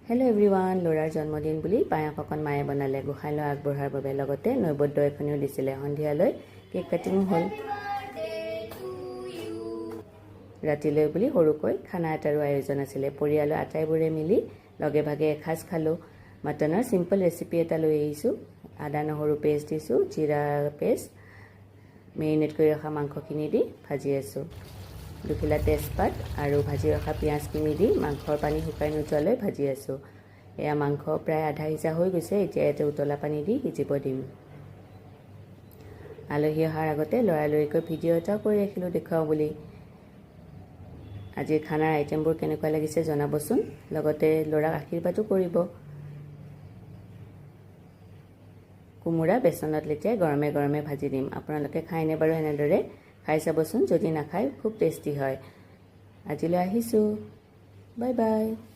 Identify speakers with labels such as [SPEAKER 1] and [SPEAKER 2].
[SPEAKER 1] Hello' everyone, ল'ৰাৰ জন্মদিন বুলি পায়স অকণ মায়ে বনালে গোসাঁইলৈ আগবঢ়াৰ বাবে। লগতে নৈবদ্য এখনিও দিছিলে। সন্ধিয়ালৈ কেক কাটিঙো হ'ল। ৰাতিলৈ বুলি সৰুকৈ খানা এটাৰো আয়োজন আছিলে। পৰিয়ালৰ আটাইবোৰে মিলি লগে ভাগে এসাঁজ খালোঁ। মটনৰ চিম্পল ৰেচিপি এটা লৈ আহিছোঁ। আদা নহৰু পেষ্ট দিছোঁ, জিৰা পেষ্ট, মেৰিনেট কৰি ৰখা মাংসখিনি দি ভাজি আছোঁ। দুখিলা তেজপাত আৰু ভাজি ৰখা পিঁয়াজখিনি দি মাংসৰ পানী শুকাই নোযোৱালৈ ভাজি আছোঁ। এয়া মাংস প্ৰায় আধা সিজা হৈ গৈছে। এতিয়া ইয়াতে উতলা পানী দি সিজিব দিম। আলহী অহাৰ আগতে লৰালৰিকৈ ভিডিঅ' এটাও কৰি ৰাখিলোঁ দেখুৱাওঁ বুলি। আজিৰ খানাৰ আইটেমবোৰ কেনেকুৱা লাগিছে জনাবচোন। লগতে ল'ৰাক আশীৰ্বাদো কৰিব। কোমোৰা বেচনত লেটিয়াই গৰমে গৰমে ভাজি দিম। আপোনালোকে খায়নে বাৰু এনেদৰে? খাই চাবচোন, যদি নাখায় খুব টেষ্টি হয়। আজিলৈ আহিছোঁ, বাই বাই।